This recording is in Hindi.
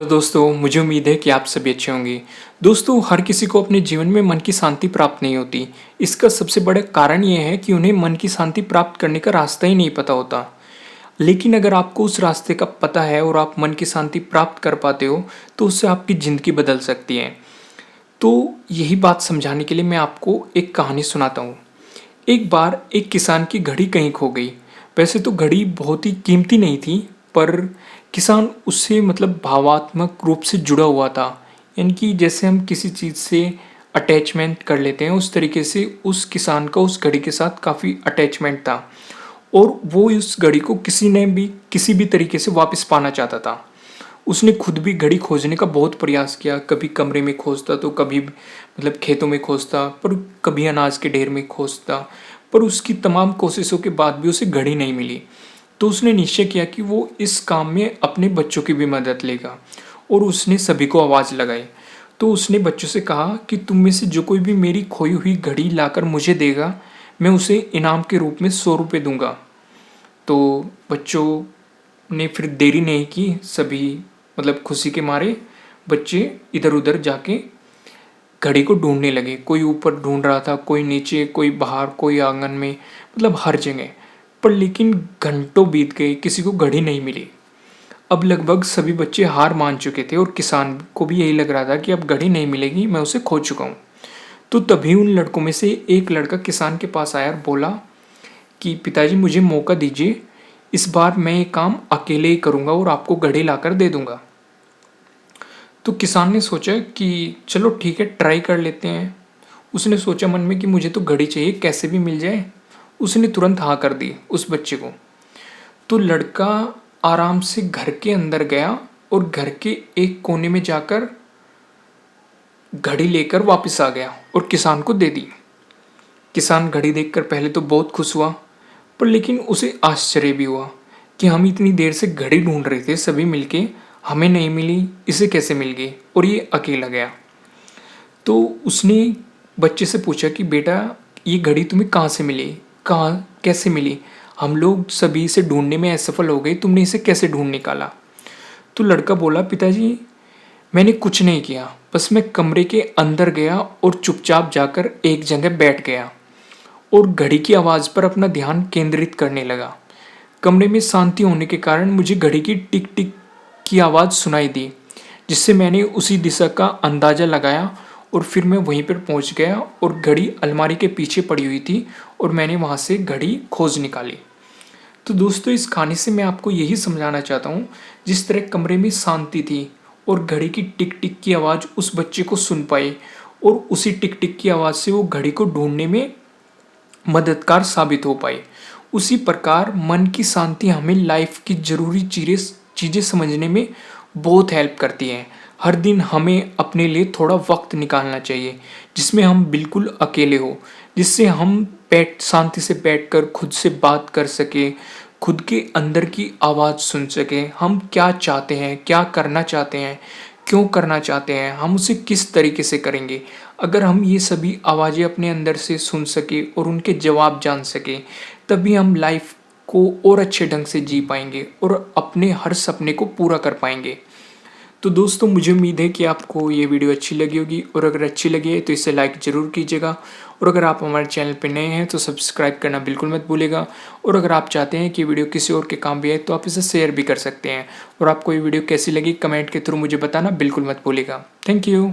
तो दोस्तों मुझे उम्मीद है कि आप सभी अच्छे होंगे। दोस्तों हर किसी को अपने जीवन में मन की शांति प्राप्त नहीं होती। इसका सबसे बड़ा कारण ये है कि उन्हें मन की शांति प्राप्त करने का रास्ता ही नहीं पता होता। लेकिन अगर आपको उस रास्ते का पता है और आप मन की शांति प्राप्त कर पाते हो तो उससे आपकी ज़िंदगी बदल सकती है। तो यही बात समझाने के लिए मैं आपको एक कहानी सुनाता हूँ। एक बार एक किसान की घड़ी कहीं खो गई। वैसे तो घड़ी बहुत ही कीमती नहीं थी, पर किसान उससे भावात्मक रूप से जुड़ा हुआ था। यानी कि जैसे हम किसी चीज़ से अटैचमेंट कर लेते हैं, उस तरीके से उस किसान का उस घड़ी के साथ काफ़ी अटैचमेंट था और वो उस घड़ी को किसी भी तरीके से वापस पाना चाहता था। उसने खुद भी घड़ी खोजने का बहुत प्रयास किया। कभी कमरे में खोजता तो कभी खेतों में खोजता, पर कभी अनाज के ढेर में खोजता, पर उसकी तमाम कोशिशों के बाद भी उसे घड़ी नहीं मिली। तो उसने निश्चय किया कि वो इस काम में अपने बच्चों की भी मदद लेगा और उसने सभी को आवाज़ लगाई। तो उसने बच्चों से कहा कि तुम में से जो कोई भी मेरी खोई हुई घड़ी लाकर मुझे देगा, मैं उसे इनाम के रूप में 100 रुपये दूंगा। तो बच्चों ने फिर देरी नहीं की। सभी खुशी के मारे बच्चे इधर उधर जाके घड़ी को ढूंढने लगे। कोई ऊपर ढूंढ रहा था, कोई नीचे, कोई बाहर, कोई आंगन में, हर जगह। पर लेकिन घंटों बीत गए, किसी को घड़ी नहीं मिली। अब लगभग सभी बच्चे हार मान चुके थे और किसान को भी यही लग रहा था कि अब घड़ी नहीं मिलेगी, मैं उसे खो चुका हूँ। तो तभी उन लड़कों में से एक लड़का किसान के पास आया और बोला कि पिताजी मुझे मौका दीजिए, इस बार मैं ये काम अकेले ही करूँगा और आपको घड़ी लाकर दे दूँगा। तो किसान ने सोचा कि चलो ठीक है, ट्राई कर लेते हैं। उसने सोचा मन में कि मुझे तो घड़ी चाहिए, कैसे भी मिल जाए। उसने तुरंत हाँ कर दी उस बच्चे को। तो लड़का आराम से घर के अंदर गया और घर के एक कोने में जाकर घड़ी लेकर वापस आ गया और किसान को दे दी। किसान घड़ी देखकर पहले तो बहुत खुश हुआ, पर लेकिन उसे आश्चर्य भी हुआ कि हम इतनी देर से घड़ी ढूंढ रहे थे सभी मिलके, हमें नहीं मिली, इसे कैसे मिल गई और ये अकेला गया। तो उसने बच्चे से पूछा कि बेटा ये घड़ी तुम्हें कहाँ से मिली, कहाँ कैसे मिली? हम लोग सभी इसे ढूंढने में असफल हो गए, तुमने इसे कैसे ढूंढ निकाला? तो लड़का बोला पिताजी मैंने कुछ नहीं किया, बस मैं कमरे के अंदर गया और चुपचाप जाकर एक जगह बैठ गया और घड़ी की आवाज़ पर अपना ध्यान केंद्रित करने लगा। कमरे में शांति होने के कारण मुझे घड़ी की टिक टिक की आवाज़ सुनाई दी, जिससे मैंने उसी दिशा का अंदाज़ा लगाया और फिर मैं वहीं पर पहुंच गया और घड़ी अलमारी के पीछे पड़ी हुई थी और मैंने वहां से घड़ी खोज निकाली। तो दोस्तों इस कहानी से मैं आपको यही समझाना चाहता हूँ, जिस तरह कमरे में शांति थी और घड़ी की टिक टिक की आवाज़ उस बच्चे को सुन पाई और उसी टिक टिक की आवाज़ से वो घड़ी को ढूंढने में मददगार साबित हो पाए, उसी प्रकार मन की शांति हमें लाइफ की ज़रूरी चीज़ें समझने में बहुत हेल्प करती हैं। हर दिन हमें अपने लिए थोड़ा वक्त निकालना चाहिए जिसमें हम बिल्कुल अकेले हो, जिससे हम शांति से बैठकर खुद से बात कर सके, खुद के अंदर की आवाज़ सुन सके। हम क्या चाहते हैं, क्या करना चाहते हैं, क्यों करना चाहते हैं, हम उसे किस तरीके से करेंगे। अगर हम ये सभी आवाज़ें अपने अंदर से सुन सके और उनके जवाब जान सके, तभी हम लाइफ को और अच्छे ढंग से जी पाएंगे और अपने हर सपने को पूरा कर पाएंगे। तो दोस्तों मुझे उम्मीद है कि आपको ये वीडियो अच्छी लगी होगी और अगर अच्छी लगी है तो इसे लाइक ज़रूर कीजिएगा और अगर आप हमारे चैनल पर नए हैं तो सब्सक्राइब करना बिल्कुल मत भूलिएगा। और अगर आप चाहते हैं कि वीडियो किसी और के काम भी आए तो आप इसे शेयर भी कर सकते हैं। और आपको ये वीडियो कैसी लगी कमेंट के थ्रू मुझे बताना बिल्कुल मत भूलिएगा। Thank you.